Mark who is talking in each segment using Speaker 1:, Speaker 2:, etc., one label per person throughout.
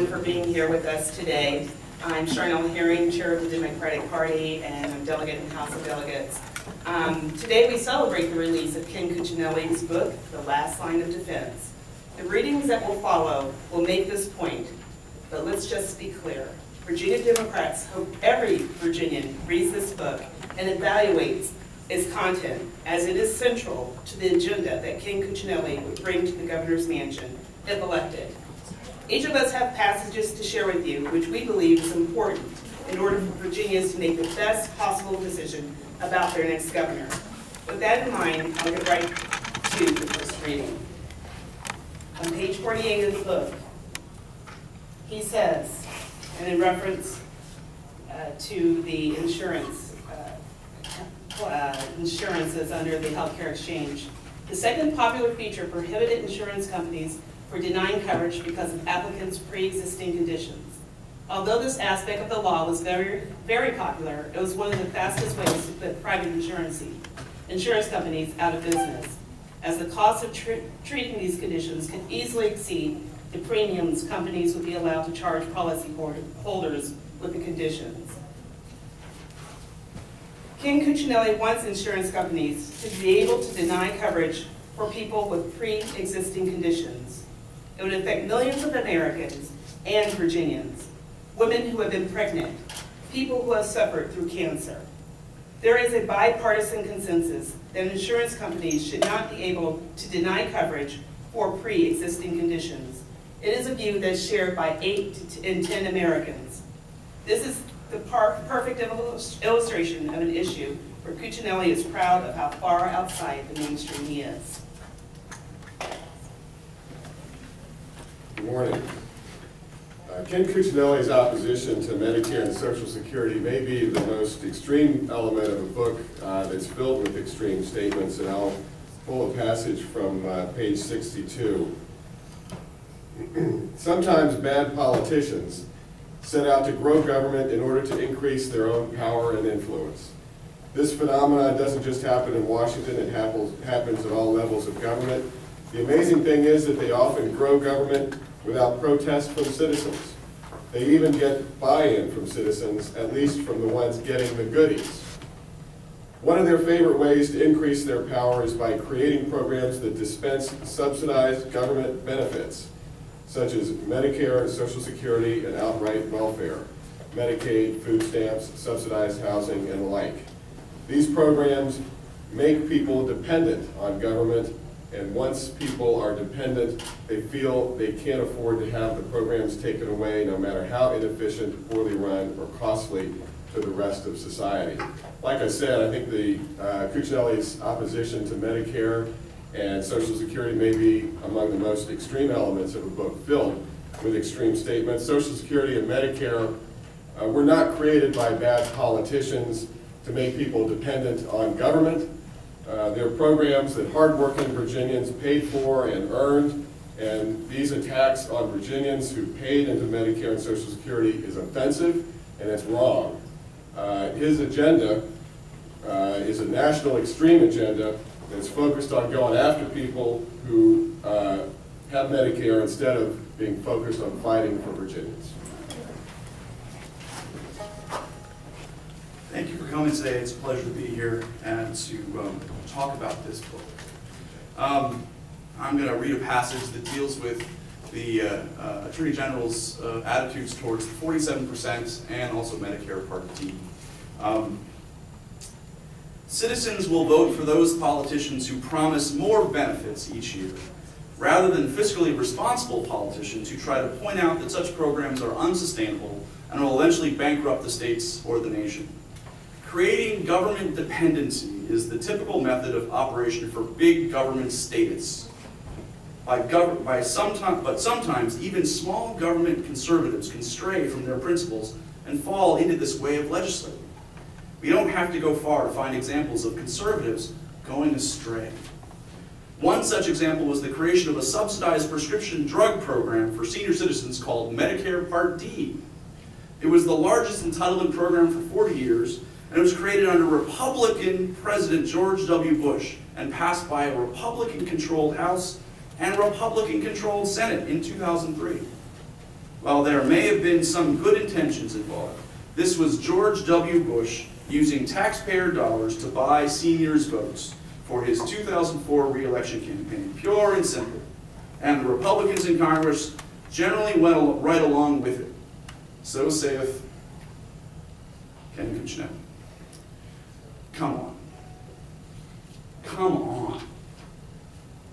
Speaker 1: everyone for being here with us today. I'm Charnel Herring, Chair of the Democratic Party, and I'm delegate in the House of Delegates. Today we celebrate the release of Ken Cuccinelli's book, The Last Line of Defense. The readings that will follow will make this point, but let's just be clear. Virginia Democrats hope every Virginian reads this book and evaluates its content, as it is central to the agenda that Ken Cuccinelli would bring to the governor's mansion if elected. Each of us have passages to share with you, which we believe is important in order for Virginians to make the best possible decision about their next governor. With that in mind, I'll get right to the first reading. On page 48 of the book, he says, and in reference to the insurances under the healthcare exchange, the second popular feature prohibited insurance companies for denying coverage because of applicants' pre-existing conditions. Although this aspect of the law was very, very popular, it was one of the fastest ways to put private insurance companies out of business, as the cost of treating these conditions could easily exceed the premiums companies would be allowed to charge policy holders with the conditions. Ken Cuccinelli wants insurance companies to be able to deny coverage for people with pre-existing conditions. It would affect millions of Americans and Virginians, women who have been pregnant, people who have suffered through cancer. There is a bipartisan consensus that insurance companies should not be able to deny coverage for pre-existing conditions. It is a view that's shared by 8 in 10 Americans. This is the perfect illustration of an issue where Cuccinelli is proud of how far outside the mainstream he is.
Speaker 2: Good morning. Ken Cuccinelli's opposition to Medicare and Social Security may be the most extreme element of a book that's filled with extreme statements, and I'll pull a passage from page 62. Sometimes bad politicians set out to grow government in order to increase their own power and influence. This phenomenon doesn't just happen in Washington, it happens at all levels of government. The amazing thing is that they often grow government without protest from citizens. They even get buy-in from citizens, at least from the ones getting the goodies. One of their favorite ways to increase their power is by creating programs that dispense subsidized government benefits, such as Medicare, Social Security, and outright welfare, Medicaid, food stamps, subsidized housing, and the like. These programs make people dependent on government, and once people are dependent, they feel they can't afford to have the programs taken away, no matter how inefficient, poorly run, or costly to the rest of society. Like I said, I think the Cuccinelli's opposition to Medicare and Social Security may be among the most extreme elements of a book filled with extreme statements. Social Security and Medicare were not created by bad politicians to make people dependent on government. They're programs that hardworking Virginians paid for and earned, and these attacks on Virginians who paid into Medicare and Social Security is offensive, and it's wrong. His agenda is a national extreme agenda that's focused on going after people who have Medicare instead of being focused on fighting for Virginians.
Speaker 3: Thank you for coming today. It's a pleasure to be here and to talk about this book. I'm going to read a passage that deals with the Attorney General's attitudes towards the 47% and also Medicare Part D. Citizens will vote for those politicians who promise more benefits each year, rather than fiscally responsible politicians who try to point out that such programs are unsustainable and will eventually bankrupt the states or the nation. Creating government dependency is the typical method of operation for big government statists. But sometimes even small government conservatives can stray from their principles and fall into this way of legislating. We don't have to go far to find examples of conservatives going astray. One such example was the creation of a subsidized prescription drug program for senior citizens called Medicare Part D. It was the largest entitlement program for 40 years, and it was created under Republican President George W. Bush and passed by a Republican-controlled House and Republican-controlled Senate in 2003. While there may have been some good intentions involved, this was George W. Bush using taxpayer dollars to buy seniors' votes for his 2004 re-election campaign, pure and simple. And the Republicans in Congress generally went right along with it. So saith Ken Cuccinelli. Come on. Come on.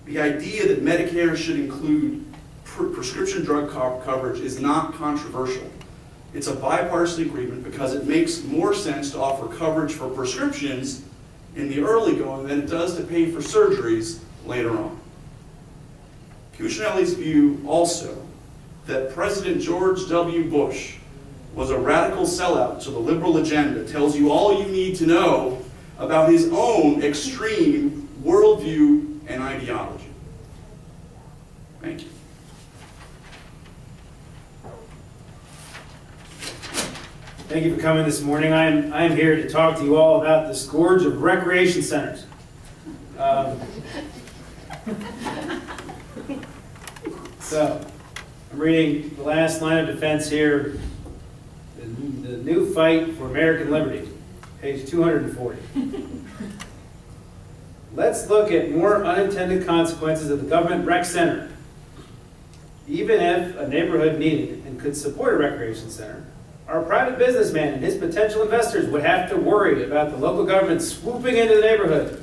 Speaker 3: The idea that Medicare should include prescription drug coverage is not controversial. It's a bipartisan agreement because it makes more sense to offer coverage for prescriptions in the early going than it does to pay for surgeries later on. Cuccinelli's view also that President George W. Bush was a radical sellout to the liberal agenda tells you all you need to know about his own extreme worldview and ideology. Thank you.
Speaker 4: Thank you for coming this morning. I am here to talk to you all about the scourge of recreation centers. So, I'm reading the last line of defense here, the new fight for American liberty, page 240. Let's look at more unintended consequences of the government rec center. Even if a neighborhood needed and could support a recreation center, our private businessman and his potential investors would have to worry about the local government swooping into the neighborhood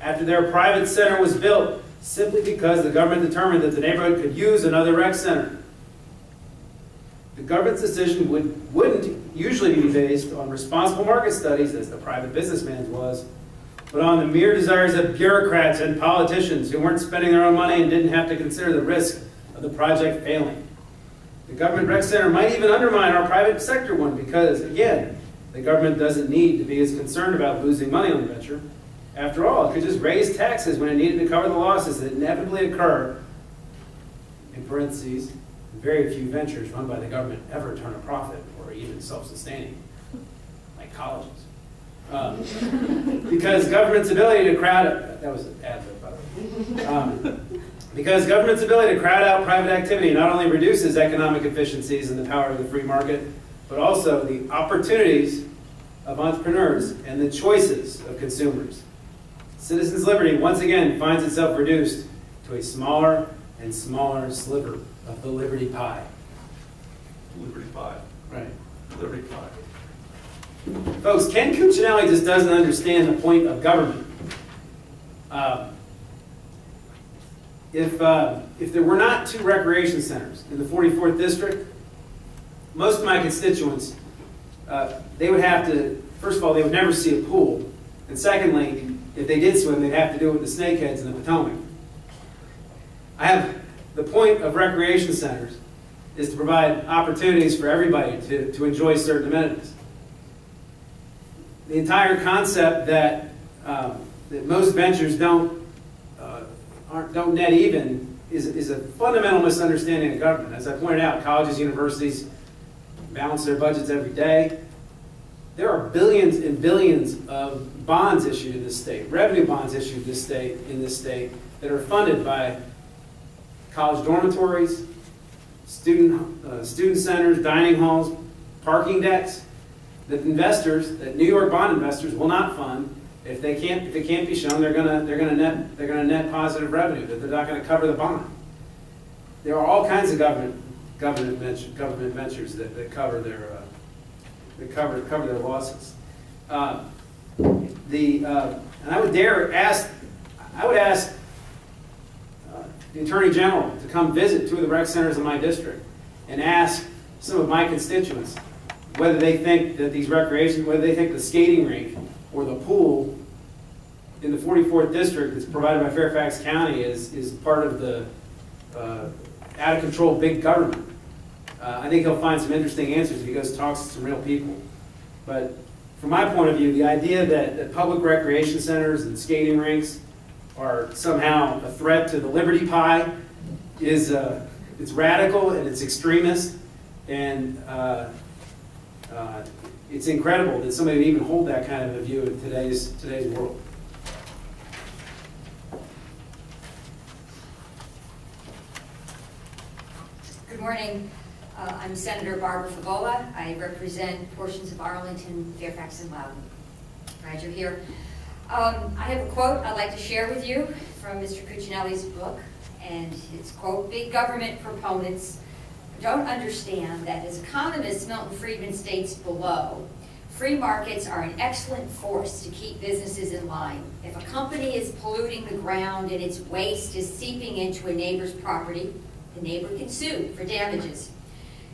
Speaker 4: after their private center was built, simply because the government determined that the neighborhood could use another rec center. The government's decision wouldn't usually be based on responsible market studies, as the private businessman's was, but on the mere desires of bureaucrats and politicians who weren't spending their own money and didn't have to consider the risk of the project failing. The government rec center might even undermine our private sector one because, again, the government doesn't need to be as concerned about losing money on the venture. After all, it could just raise taxes when it needed to cover the losses that inevitably occur. In parentheses, very few ventures run by the government ever turn a profit or even self-sustaining, like colleges. Because government's ability to crowd, that was an ad-lib, by the way. Because government's ability to crowd out private activity not only reduces economic efficiencies and the power of the free market, but also the opportunities of entrepreneurs and the choices of consumers. Citizens' liberty once again finds itself reduced to a smaller and smaller sliver of the liberty pie.
Speaker 3: Liberty pie. Right. Liberty pie.
Speaker 4: Folks, Ken Cuccinelli just doesn't understand the point of government. If there were not two recreation centers in the 44th District, most of my constituents, they would have to, first of all, they would never see a pool. And secondly, if they did swim, they'd have to do it with the snakeheads in the Potomac. The point of recreation centers is to provide opportunities for everybody to enjoy certain amenities. The entire concept that most ventures don't net even is a fundamental misunderstanding of government. As I pointed out, colleges, universities balance their budgets every day. There are billions and billions of bonds issued in this state, revenue bonds issued in this state that are funded by college dormitories, student centers, dining halls, parking decks, that New York bond investors will not fund if it can't be shown they're gonna net positive revenue, that they're not going to cover the bond. There are all kinds of government ventures that cover their losses. And I would ask the Attorney General to come visit two of the rec centers in my district and ask some of my constituents whether they think that whether they think the skating rink or the pool in the 44th District that's provided by Fairfax County is part of the out-of-control big government. I think he'll find some interesting answers if he goes and talks to some real people. But from my point of view, the idea that public recreation centers and skating rinks are somehow a threat to the liberty pie is it's radical and it's extremist, and it's incredible that somebody would even hold that kind of a view in today's world.
Speaker 5: Good morning. I'm Senator Barbara Favola. I represent portions of Arlington, Fairfax, and Loudoun. Glad you're here. I have a quote I'd like to share with you from Mr. Cuccinelli's book, and it's, quote, "Big government proponents don't understand that, as economist Milton Friedman states below, free markets are an excellent force to keep businesses in line. If a company is polluting the ground and its waste is seeping into a neighbor's property, the neighbor can sue for damages.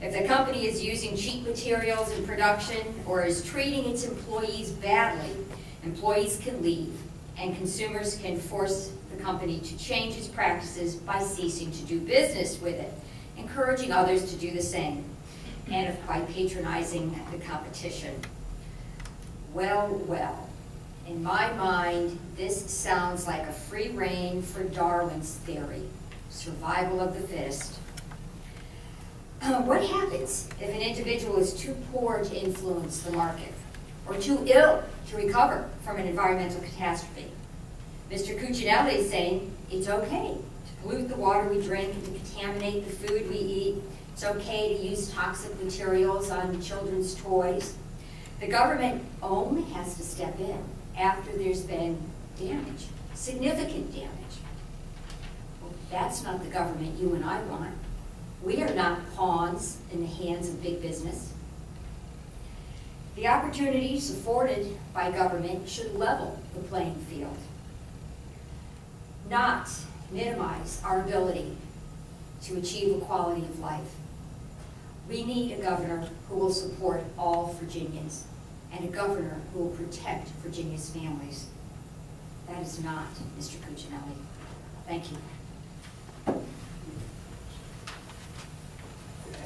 Speaker 5: If the company is using cheap materials in production or is treating its employees badly, employees can leave, and consumers can force the company to change its practices by ceasing to do business with it, encouraging others to do the same, and by patronizing the competition." Well, well, in my mind, this sounds like a free rein for Darwin's theory, survival of the fittest. What happens if an individual is too poor to influence the market, or too ill to recover from an environmental catastrophe? Mr. Cuccinelli is saying it's okay to pollute the water we drink and to contaminate the food we eat. It's okay to use toxic materials on children's toys. The government only has to step in after there's been damage, significant damage. Well, that's not the government you and I want. We are not pawns in the hands of big business. The opportunities afforded by government should level the playing field, not minimize our ability to achieve a quality of life. We need a governor who will support all Virginians and a governor who will protect Virginia's families. That is not Mr. Cuccinelli. Thank you.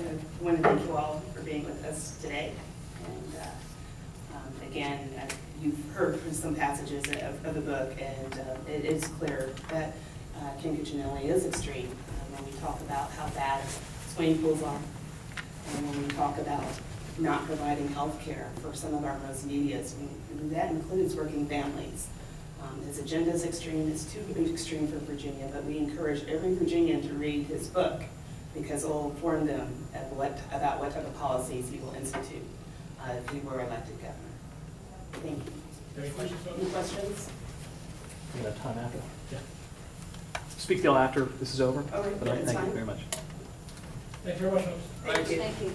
Speaker 1: I want to thank you all for being with us today. And again, you've heard from some passages of the book, and it is clear that Ken Cuccinelli is extreme when we talk about how bad swimming pools are, and when we talk about not providing health care for some of our most neediest, and that includes working families. His agenda is extreme. It's too extreme for Virginia, but we encourage every Virginian to read his book, because it will inform them about what type of policies he will institute if he were elected governor. Thank you.
Speaker 6: Any questions?
Speaker 1: Any questions?
Speaker 6: We have time after. Yeah. Speak till after this is over.
Speaker 1: Okay,
Speaker 6: But
Speaker 1: that's
Speaker 6: thank
Speaker 1: fine.
Speaker 6: you very much.
Speaker 7: Thank you very much.
Speaker 1: Thank you.
Speaker 5: Thank you.